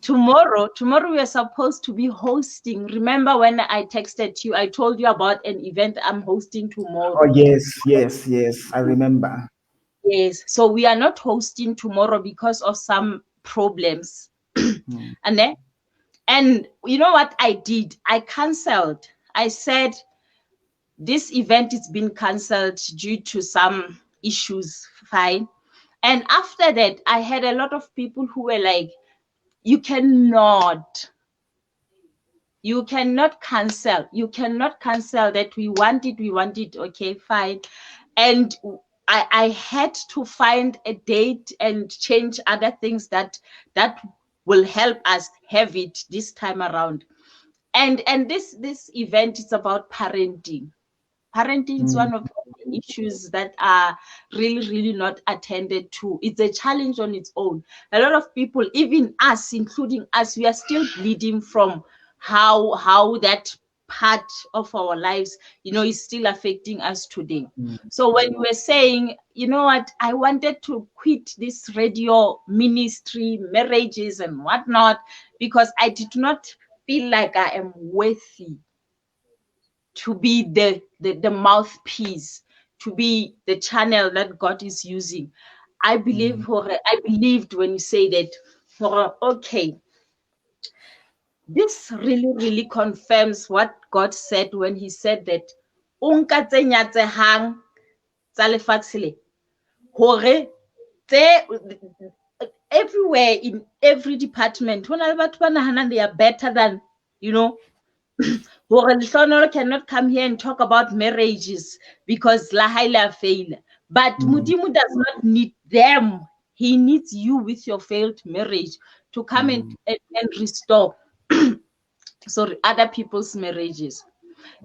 S1: Tomorrow we are supposed to be hosting. Remember when I texted you, I told you about an event I'm hosting tomorrow.
S2: Oh, yes, I remember.
S1: Yes, so we are not hosting tomorrow because of some problems. And you know what I did? I canceled. I said, this event is been cancelled due to some issues. Fine. And after that, I had a lot of people who were like, you cannot cancel. You cannot cancel that. We want it. Okay, fine. And I had to find a date and change other things that will help us have it this time around. And this event is about parenting. Parenting is one of the issues that are really, really not attended to. It's a challenge on its own. A lot of people, even us, including us, we are still bleeding from how that part of our lives, is still affecting us today. So when you were saying, you know what, I wanted to quit this radio ministry, marriages and whatnot, because I did not feel like I am worthy to be the mouthpiece, to be the channel that God is using. I believed when you say that, okay, this really, really confirms what God said when he said that tsa lefatshe le, hore everywhere in every department, they are better than, Lehlohonolo cannot come here and talk about marriages because la haile fail. But Mudimu does not need them. He needs you with your failed marriage to come and restore other people's marriages.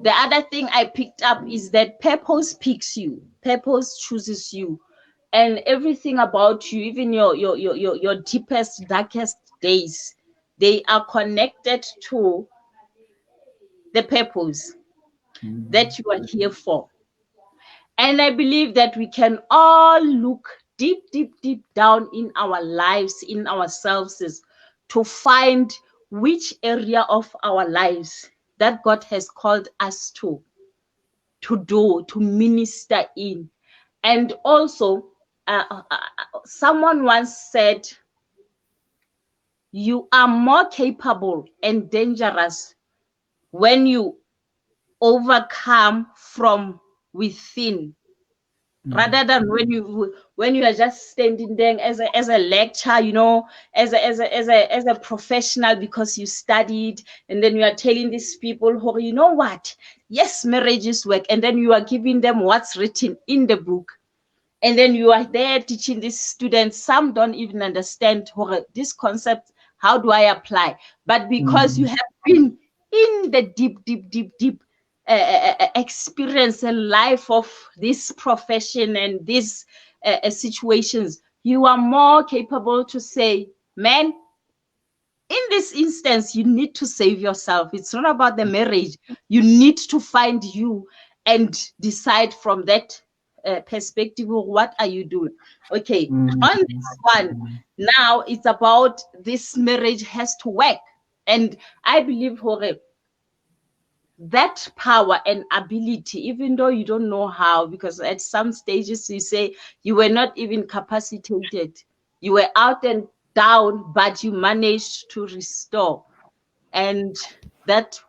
S1: The other thing I picked up is that purpose picks you, purpose chooses you, and everything about you, even your deepest, darkest days, they are connected to the purpose that you are here for. And I believe that we can all look deep, deep, deep down in our lives, in ourselves, to find which area of our lives that God has called us to do, to minister in. And also, someone once said, you are more capable and dangerous when you overcome from within, rather than when you are just standing there as a lecturer, as a professional, because you studied, and then you are telling these people, oh, you know what, yes, marriages work, and then you are giving them what's written in the book, and then you are there teaching these students. Some don't even understand this concept. How do I apply? But because you have been in the deep experience and life of this profession and these situations, you are more capable to say, man, in this instance, you need to save yourself. It's not about the marriage. You need to find you and decide from that perspective, what are you doing? Okay, on this one, now it's about this marriage has to work. And I believe, that power and ability, even though you don't know how, because at some stages you say you were not even capacitated, you were out and down, but you managed to restore. And that's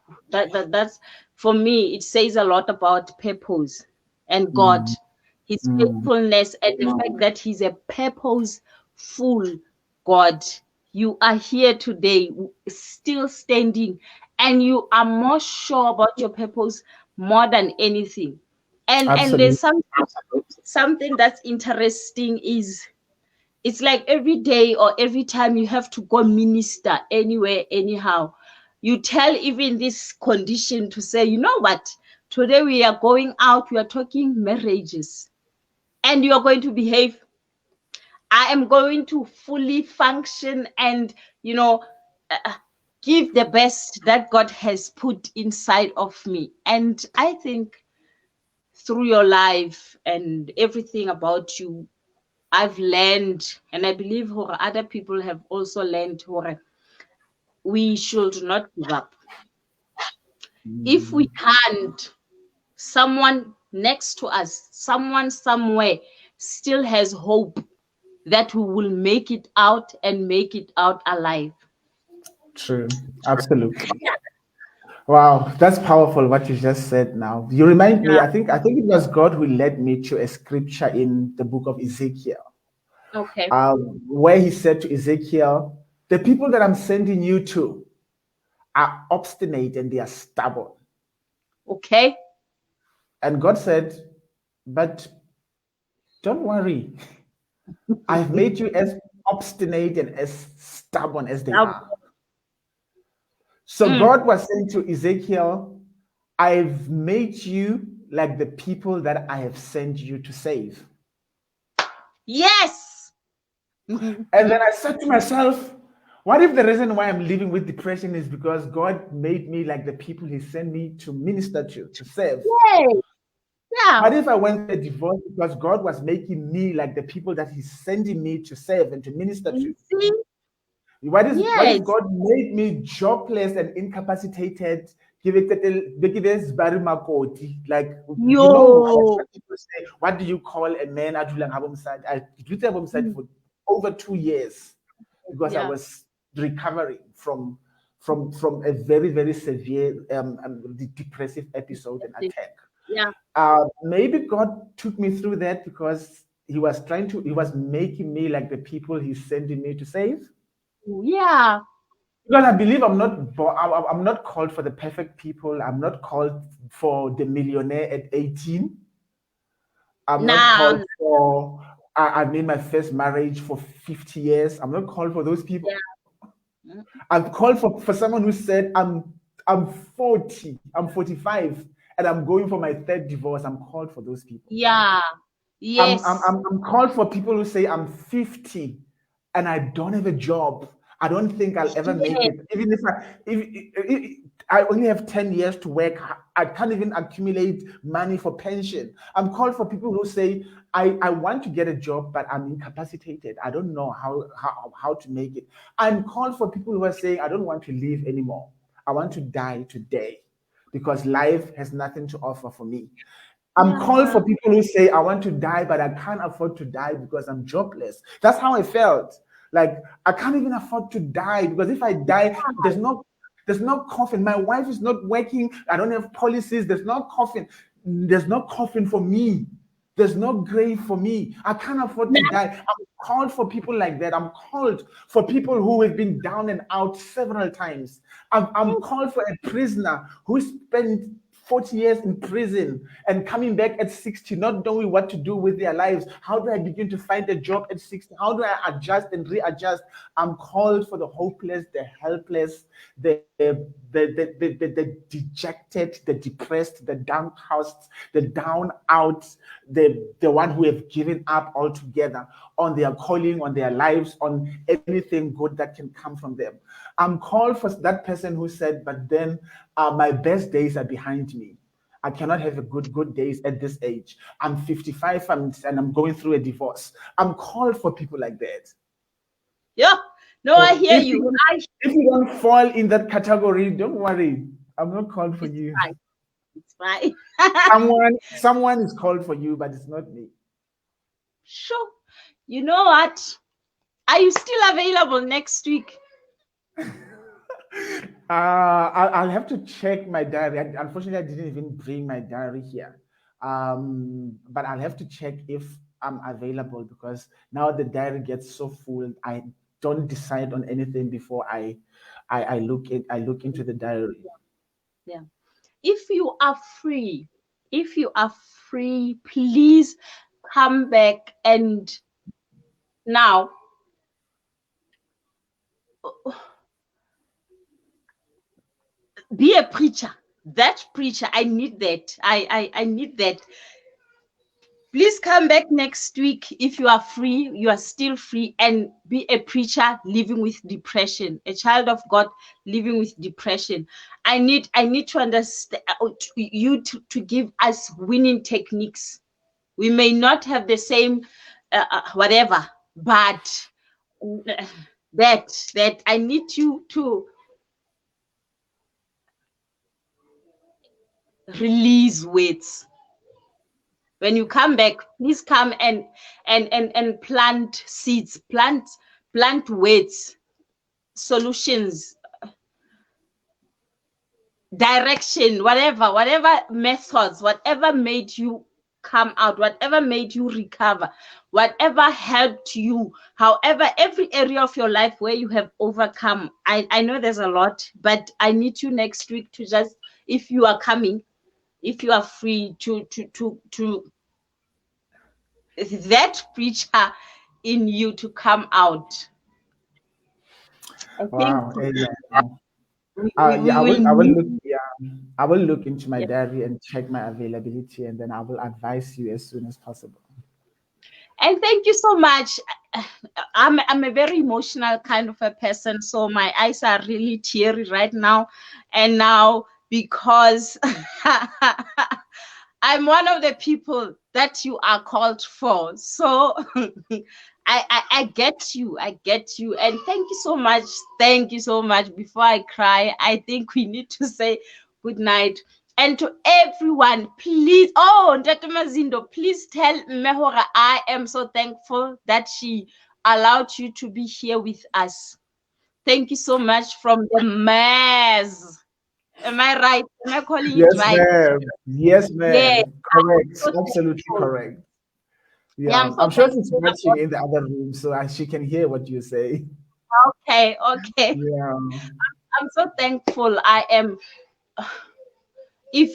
S1: for me, it says a lot about purpose and God, his faithfulness, and the fact that he's a purposeful God. You are here today, still standing, and you are more sure about your purpose more than anything. And there's something that's interesting is, it's like every day or every time you have to go minister anywhere, anyhow, you tell even this condition to say, you know what, today we are going out, we are talking marriages, and you are going to behave. I am going to fully function and, give the best that God has put inside of me. And I think through your life and everything about you, I've learned, and I believe other people have also learned, we should not give up. If we can't, someone next to us, someone somewhere still has hope that we will make it out and make it out alive.
S2: True. Absolutely. Wow, that's powerful what you just said now. You remind me, I think it was God who led me to a scripture in the book of Ezekiel.
S1: Okay.
S2: Where he said to Ezekiel, the people that I'm sending you to are obstinate and they are stubborn.
S1: Okay.
S2: And God said, but don't worry. I've made you as obstinate and as stubborn as they are. So God was saying to Ezekiel, I've made you like the people that I have sent you to save.
S1: Yes.
S2: And then I said to myself, what if the reason why I'm living with depression is because God made me like the people he sent me to minister to save?
S1: Yeah.
S2: What if I went through a divorce because God was making me like the people that he's sending me to save and to minister to?
S1: See?
S2: What if God made me jobless and incapacitated? Like, people say, what do you call a man I for over 2 years because I was recovering from a very, very severe depressive episode and attack.
S1: Yeah.
S2: Maybe God took me through that because he was making me like the people he's sending me to save.
S1: Yeah.
S2: Because I believe I'm not called for the perfect people. I'm not called for the millionaire at 18. I'm not
S1: Now.
S2: called for, I made my first marriage for 50 years. I'm not called for those people.
S1: Yeah.
S2: I'm called for someone who said, I'm 40, I'm 45, and I'm going for my third divorce. I'm called for those people.
S1: Yeah. Yes.
S2: I'm called for people who say I'm 50 and I don't have a job. I don't think I'll ever make
S1: Yes.
S2: it. Even if I only have 10 years to work, I can't even accumulate money for pension. I'm called for people who say, I want to get a job, but I'm incapacitated. I don't know how to make it. I'm called for people who are saying, I don't want to live anymore. I want to die today because life has nothing to offer for me. I'm called
S1: Yeah.
S2: for people who say, I want to die, but I can't afford to die because I'm jobless. That's how I felt. Like, I can't even afford to die because if I die, there's no coffin. My wife is not working. I don't have policies. There's no coffin. There's no coffin for me. There's no grave for me. I can't afford to die. I'm called for people like that. I'm called for people who have been down and out several times. I'm called for a prisoner who spent 40 years in prison and coming back at 60, not knowing what to do with their lives. How do I begin to find a job at 60? How do I adjust and readjust? I'm called for the hopeless, the helpless, the dejected, the depressed, the downcast, the down out, the one who have given up altogether on their calling, on their lives, on anything good that can come from them. I'm called for that person who said, but then my best days are behind me. I cannot have a good days at this age. I'm 55 and I'm going through a divorce. I'm called for people like that.
S1: Yeah. No, I
S2: So
S1: hear you.
S2: if you don't fall in that category, don't worry. I'm not called for
S1: It's
S2: you.
S1: fine. It's fine.
S2: Someone is called for you, but it's not me.
S1: Sure. You know what? Are you still available next week?
S2: I'll have to check my diary. Unfortunately, I didn't even bring my diary here. But I'll have to check if I'm available because now the diary gets so full. I don't decide on anything before I look into the diary.
S1: Yeah. If you are free, please come back and now be a preacher. That preacher, I need that. I need that. Please come back next week if you are free, you are still free, and be a preacher living with depression, a child of God living with depression. I need to understand you to give us winning techniques. We may not have the same whatever, but that I need you to release weights. When you come back, please come and plant seeds, plant weights, solutions, direction, whatever methods, whatever made you come out, whatever made you recover, whatever helped you, however, every area of your life where you have overcome. I know there's a lot, but I need you next week to just, if you are coming, if you are free to that preacher in you to come out. I think
S2: Wow. Amen.
S1: we
S2: Yeah,
S1: will
S2: I will
S1: need.
S2: look. Yeah, I will look into my
S1: Yeah.
S2: diary and check my availability, and then I will advise you as soon as possible.
S1: And thank you so much. I'm a very emotional kind of a person, so my eyes are really teary right now. And now because I'm one of the people that you are called for. So I get you. I get you. And thank you so much. Thank you so much. Before I cry, I think we need to say good night. And to everyone, please, Ntate Mazindo, please tell Mehora I am so thankful that she allowed you to be here with us. Thank you so much from the Maz. Am I right? Am I calling it
S2: Yes,
S1: right?
S2: ma'am. Yes,
S1: Yeah.
S2: ma'am.
S1: I'm
S2: Correct.
S1: so
S2: Absolutely
S1: thankful.
S2: correct.
S1: Yeah,
S2: Yeah,
S1: I'm so
S2: I'm sure she's
S1: thankful.
S2: watching in the other room, so she can hear what you say.
S1: Okay, okay.
S2: Yeah,
S1: I'm so thankful. I am. If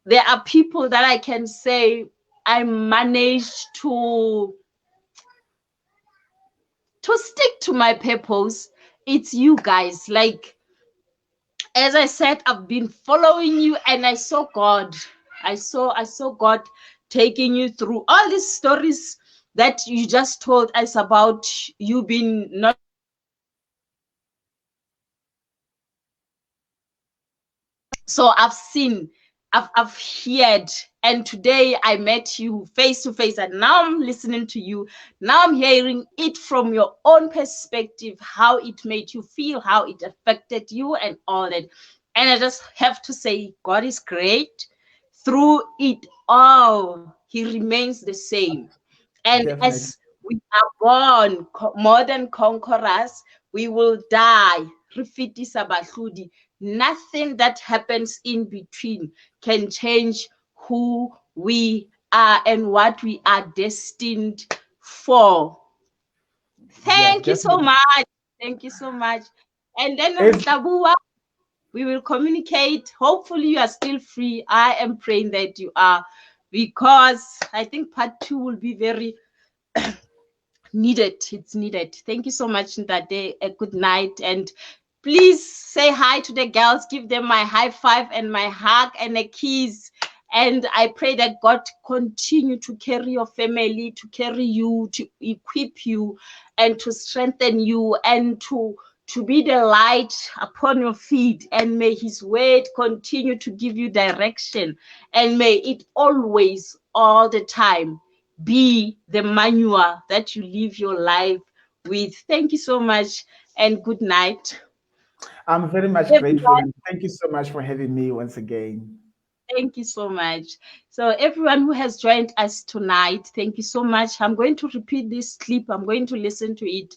S1: there are people that I can say I managed to stick to my purpose, it's you guys. Like, as I said, I've been following you and I saw God. I saw God taking you through all these stories that you just told us about, you being not so I've seen, I've heard, and today I met you face to face, and now I'm listening to you. Now I'm hearing it from your own perspective, how it made you feel, how it affected you, and all that. And I just have to say, God is great. Through it all, He remains the same. And
S2: definitely.
S1: as we are born more than conquerors, we will die. Nothing that happens in between can change who we are and what we are destined for.
S2: Yes,
S1: Thank you so
S2: definitely.
S1: much. Thank you so much. And then
S2: It's
S1: we will communicate. Hopefully, you are still free. I am praying that you are, because I think part 2 will be very needed. It's needed. Thank you so much, Ndade. A good night. And please say hi to the girls. Give them my high five and my hug and a kiss. And I pray that God continue to carry your family, to carry you, to equip you, and to strengthen you, and to be the light upon your feet. And may His word continue to give you direction. And may it always, all the time, be the manual that you live your life with. Thank you so much and good night.
S2: I'm very much grateful
S1: Everyone,
S2: and thank you so much for having me once again.
S1: thank you so much. So everyone who has joined us tonight, thank you so much. I'm going to repeat this clip. I'm going to listen to it.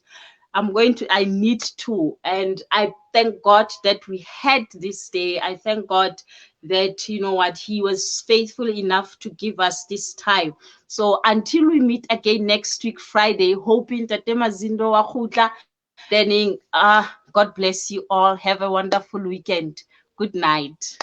S1: I need to. And I thank God that we had this day. I thank God that, you know what, He was faithful enough to give us this time. So until we meet again next week, Friday, hoping that Mazindo wa khutla, then God bless you all. Have a wonderful weekend. Good night.